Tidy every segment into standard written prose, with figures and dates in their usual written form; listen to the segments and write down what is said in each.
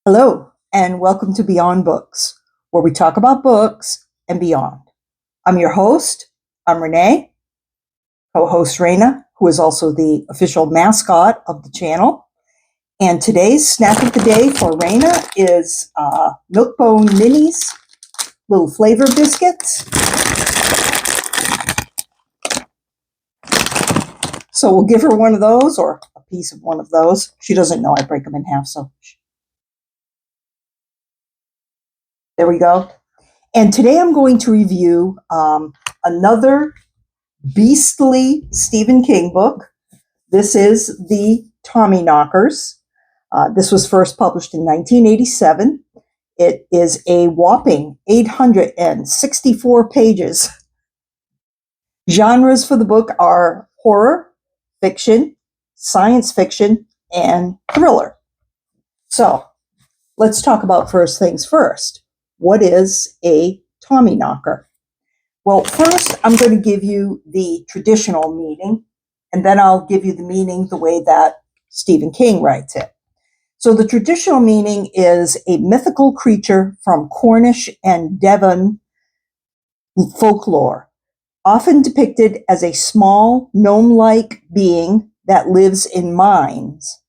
Hello, and welcome to Beyond Books, where we talk about books and beyond. I'm your host. I'm Renee, co-host Raina, who is also the official mascot of the channel. And today's snack of the day for Raina is Milk-Bone Minis, little flavor biscuits. So we'll give her one of those, or a piece of one of those. She doesn't know I break them in half, so there we go. And today I'm going to review another beastly Stephen King book. This is the Tommyknockers. This was first published in 1987. It is a whopping 864 pages. Genres for the book are horror, fiction, science fiction, and thriller. So let's talk about first things first. What is a Tommyknocker? Well, first I'm going to give you the traditional meaning, and then I'll give you the meaning the way that Stephen King writes it. So the traditional meaning is a mythical creature from Cornish and Devon folklore, often depicted as a small gnome-like being that lives in mines.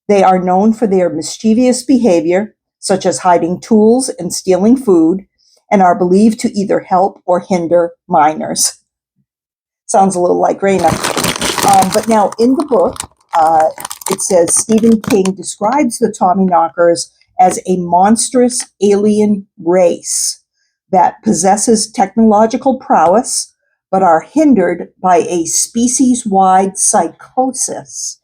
They are known for their mischievous behavior, such as hiding tools and stealing food, and are believed to either help or hinder miners. Sounds a little like Raina. But now in the book, it says Stephen King describes the Tommyknockers as a monstrous alien race that possesses technological prowess, but are hindered by a species-wide psychosis.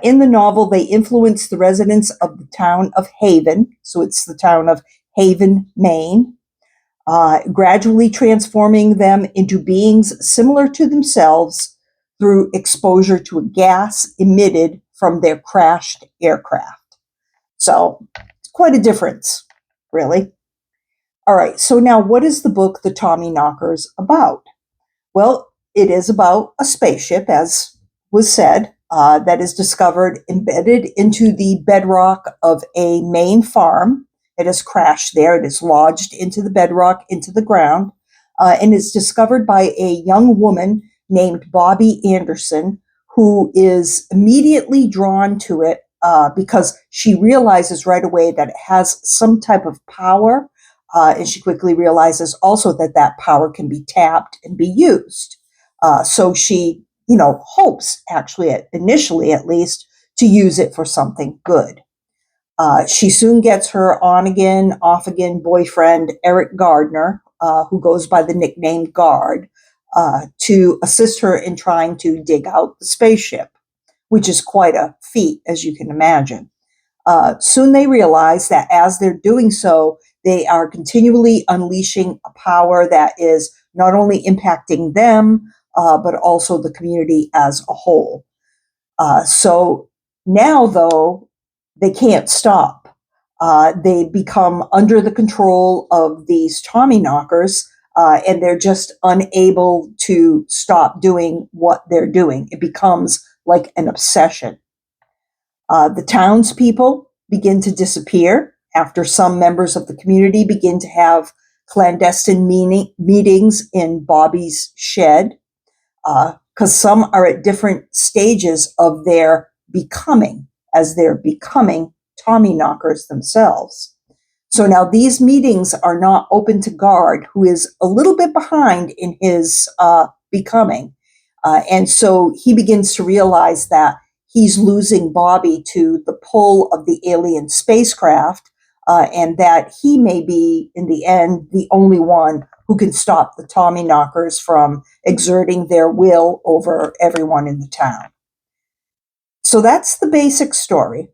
In the novel, they influence the residents of the town of Haven, so it's the town of Haven, Maine, gradually transforming them into beings similar to themselves through exposure to a gas emitted from their crashed aircraft. So, it's quite a difference, really. All right, so now what is the book The Tommyknockers about? Well, it is about a spaceship, as was said, that is discovered embedded into the bedrock of a Maine farm. It has crashed there. It is lodged into the bedrock, into the ground, and is discovered by a young woman named Bobby Anderson, who is immediately drawn to it because she realizes right away that it has some type of power, and she quickly realizes also that that power can be tapped and be used. So she hopes, actually, initially at least, to use it for something good. She soon gets her on-again, off-again boyfriend, Eric Gardner, who goes by the nickname Guard, to assist her in trying to dig out the spaceship, which is quite a feat, as you can imagine. Soon they realize that as they're doing so, they are continually unleashing a power that is not only impacting them, but also the community as a whole. So now, though, they can't stop. They become under the control of these Tommyknockers, and they're just unable to stop doing what they're doing. It becomes like an obsession. The townspeople begin to disappear after some members of the community begin to have clandestine meetings in Bobby's shed, because some are at different stages of their becoming, as they're becoming Tommyknockers themselves. So now these meetings are not open to Guard, who is a little bit behind in his becoming. And so he begins to realize that he's losing Bobby to the pull of the alien spacecraft, and that he may be, in the end, the only one who can stop the Tommyknockers from exerting their will over everyone in the town. So that's the basic story.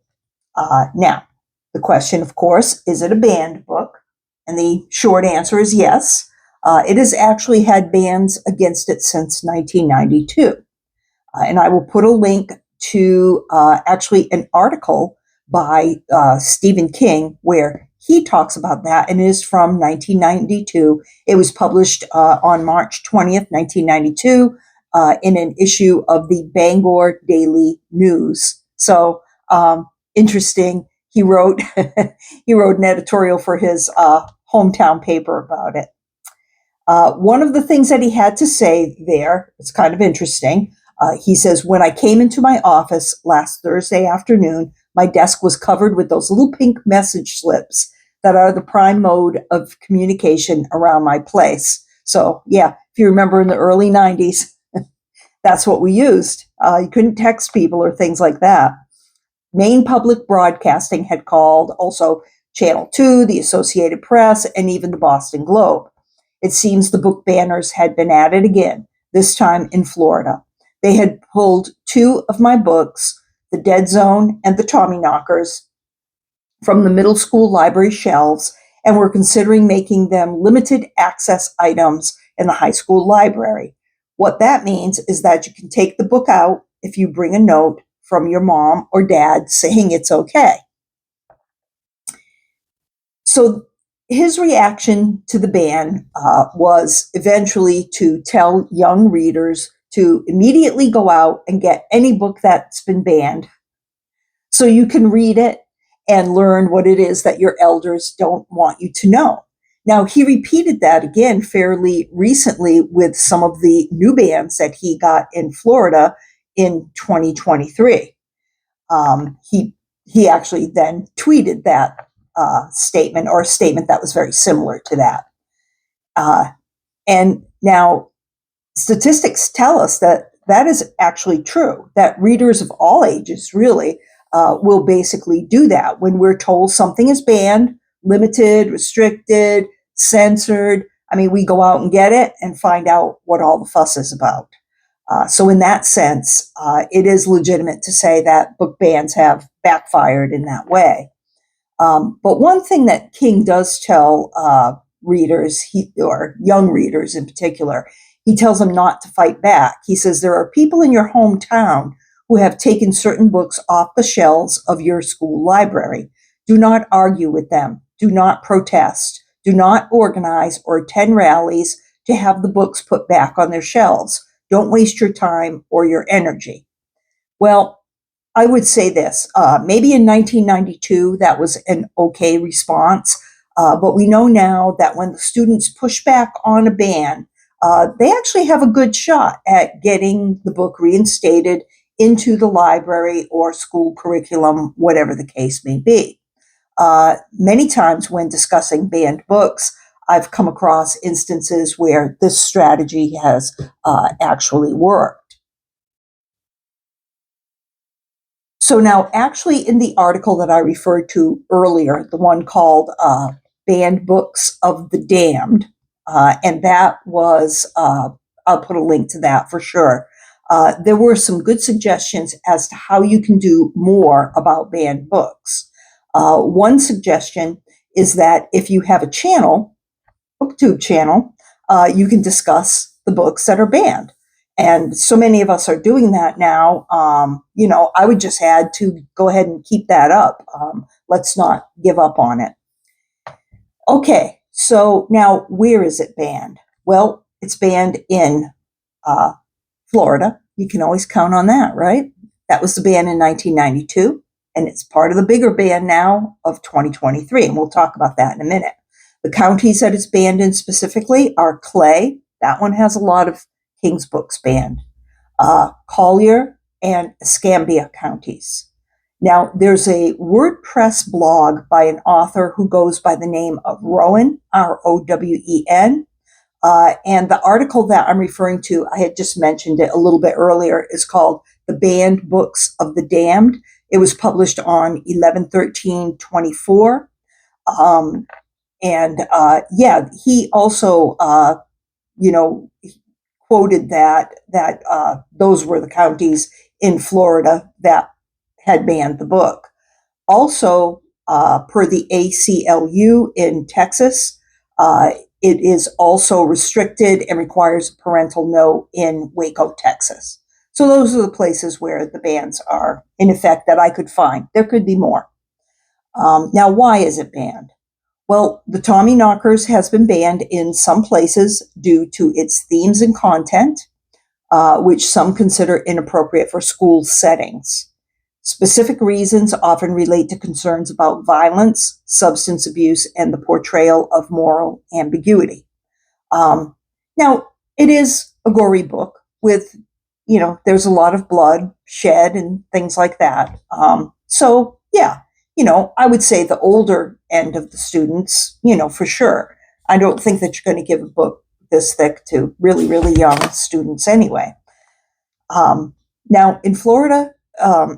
Now, the question, of course, is it a banned book? And the short answer is yes. It has actually had bans against it since 1992. And I will put a link to actually an article by Stephen King where he talks about that, and it is from 1992. It was published on March 20th, 1992, in an issue of the Bangor Daily News. So interesting. he wrote he wrote an editorial for his hometown paper about it. One of the things that he had to say there, it's kind of interesting. He says, when I came into my office last Thursday afternoon, my desk was covered with those little pink message slips that are the prime mode of communication around my place. So, yeah, if you remember in the early 90s, that's what we used. You couldn't text people or things like that. Maine Public Broadcasting had called, also Channel 2, the Associated Press, and even the Boston Globe. It seems the book banners had been at it again, this time in Florida. They had pulled two of my books, The Dead Zone and The Tommyknockers, from the middle school library shelves and were considering making them limited access items in the high school library. What that means is that you can take the book out if you bring a note from your mom or dad saying it's okay. So his reaction to the ban was eventually to tell young readers to immediately go out and get any book that's been banned so you can read it and learn what it is that your elders don't want you to know. Now, he repeated that again fairly recently with some of the new bans that he got in Florida in 2023. He actually then tweeted that statement, or a statement that was very similar to that. And now statistics tell us that that is actually true, that readers of all ages really will basically do that. When we're told something is banned, limited, restricted, censored, I mean, we go out and get it and find out what all the fuss is about. So in that sense, it is legitimate to say that book bans have backfired in that way. But one thing that King does tell readers, or young readers in particular, he tells them not to fight back. He says, there are people in your hometown who have taken certain books off the shelves of your school library. Do not argue with them. Do not protest. Do not organize or attend rallies to have the books put back on their shelves. Don't waste your time or your energy. Well, I would say this, maybe in 1992, that was an okay response. But we know now that when the students push back on a ban, they actually have a good shot at getting the book reinstated into the library or school curriculum, whatever the case may be. Many times when discussing banned books, I've come across instances where this strategy has actually worked. So now, actually, in the article that I referred to earlier, the one called Banned Books of the Damned, and that was, I'll put a link to that for sure. There were some good suggestions as to how you can do more about banned books. One suggestion is that if you have a channel, BookTube channel, you can discuss the books that are banned. And so many of us are doing that now. I would just add to go ahead and keep that up. Let's not give up on it. Okay, so now where is it banned? Well, it's banned in Florida. You can always count on that, right? That was the ban in 1992, and it's part of the bigger ban now of 2023, and we'll talk about that in a minute. The counties that it's banned in specifically are Clay. That one has a lot of King's books banned. Collier and Escambia counties. Now, there's a WordPress blog by an author who goes by the name of Rowen, Rowen, and the article that I'm referring to, I had just mentioned it a little bit earlier, is called The Banned Books of the Damned. It was published on 11/13/24. He also, quoted that those were the counties in Florida that had banned the book. Also, per the ACLU in Texas, it is also restricted and requires a parental note in Waco, Texas. So those are the places where the bans are in effect that I could find. There could be more. Now, why is it banned? Well, the Tommyknockers has been banned in some places due to its themes and content, which some consider inappropriate for school settings. Specific reasons often relate to concerns about violence, substance abuse, and the portrayal of moral ambiguity. Um, Now, it is a gory book with, there's a lot of blood shed and things like that. So, yeah, I would say the older end of the students, for sure. I don't think that you're going to give a book this thick to really, really young students anyway. Now, in Florida,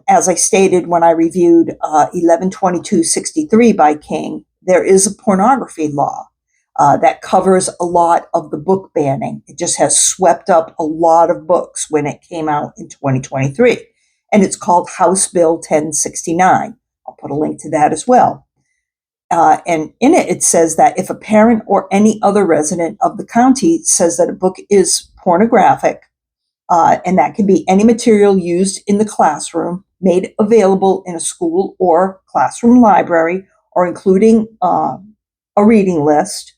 as I stated when I reviewed 112263 by King, there is a pornography law that covers a lot of the book banning. It just has swept up a lot of books when it came out in 2023. And it's called House Bill 1069. I'll put a link to that as well. And in it, it says that if a parent or any other resident of the county says that a book is pornographic, and that can be any material used in the classroom, made available in a school or classroom library, or including a reading list,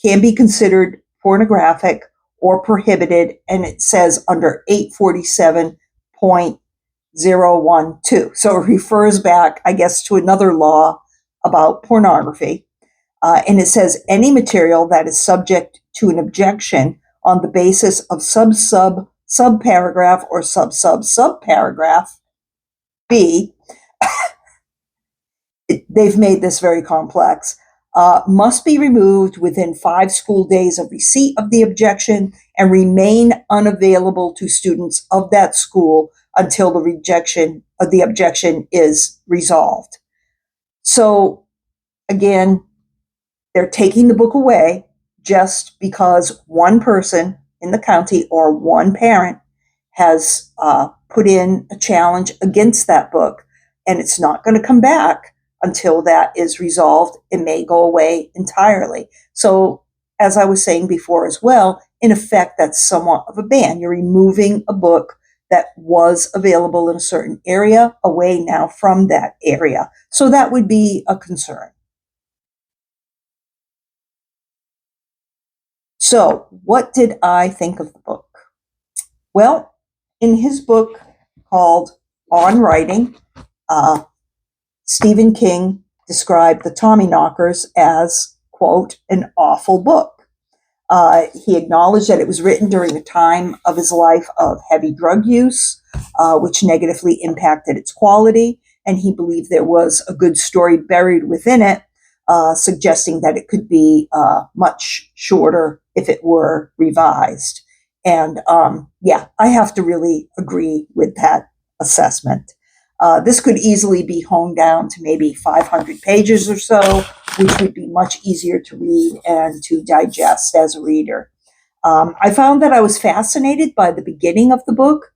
can be considered pornographic or prohibited, and it says under 847.012. So it refers back, I guess, to another law about pornography. And it says any material that is subject to an objection on the basis of subparagraph or subparagraph B, they've made this very complex, must be removed within 5 school days of receipt of the objection and remain unavailable to students of that school until the rejection of the objection is resolved. So again, they're taking the book away just because one person in the county or one parent has put in a challenge against that book, and it's not going to come back until that is resolved. It may go away entirely. So, as I was saying before as well, in effect, that's somewhat of a ban. You're removing a book that was available in a certain area away now from that area. So that would be a concern. So, what did I think of the book? Well, in his book called On Writing, Stephen King described the Tommyknockers as, quote, an awful book. He acknowledged that it was written during a time of his life of heavy drug use, which negatively impacted its quality, and he believed there was a good story buried within it, suggesting that it could be much shorter if it were revised. And yeah, I have to really agree with that assessment. This could easily be honed down to maybe 500 pages or so, which would be much easier to read and to digest as a reader. I found that I was fascinated by the beginning of the book,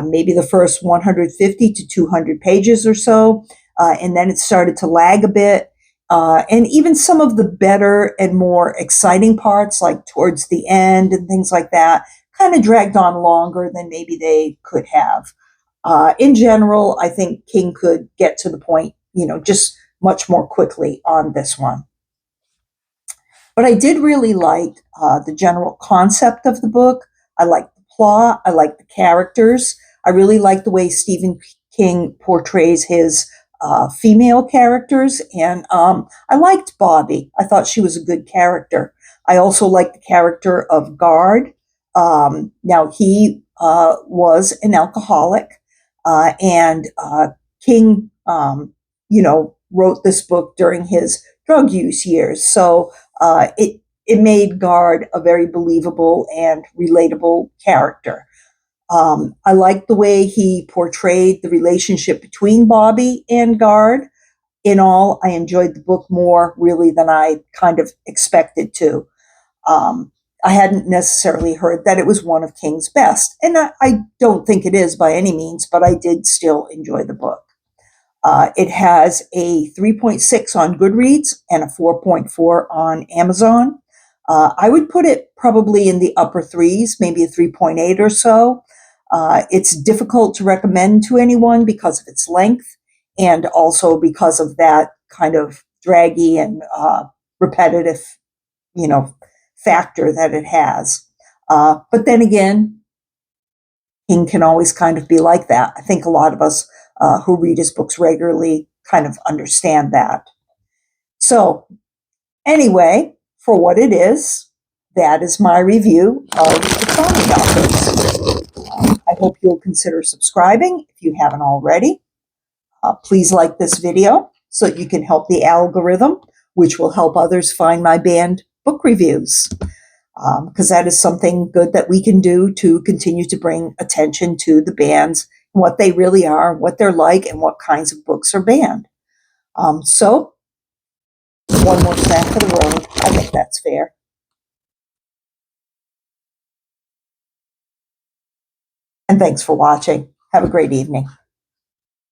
maybe the first 150 to 200 pages or so, and then it started to lag a bit. And even some of the better and more exciting parts, like towards the end and things like that, kind of dragged on longer than maybe they could have. In general, I think King could get to the point, just much more quickly on this one. But I did really like the general concept of the book. I liked the plot. I liked the characters. I really like the way Stephen King portrays his female characters. And I liked Bobby. I thought she was a good character. I also liked the character of Guard. Now, he was an alcoholic. And King, wrote this book during his drug use years. So it made Guard a very believable and relatable character. I liked the way he portrayed the relationship between Bobby and Guard. In all, I enjoyed the book more really than I kind of expected to. Um, I hadn't necessarily heard that it was one of King's best, and I don't think it is by any means, but I did still enjoy the book. It has a 3.6 on Goodreads and a 4.4 on Amazon. I would put it probably in the upper threes, maybe a 3.8 or so. It's difficult to recommend to anyone because of its length and also because of that kind of draggy and repetitive, factor that it has. But then again, King can always kind of be like that. I think a lot of us who read his books regularly kind of understand that. So, anyway, for what it is, that is my review of the Tommyknockers. I hope you'll consider subscribing if you haven't already. Please like this video so you can help the algorithm, which will help others find my band book reviews. Because that is something good that we can do to continue to bring attention to the bands, what they really are, what they're like, and what kinds of books are banned. So, one more snack for the road. I think that's fair. And thanks for watching. Have a great evening.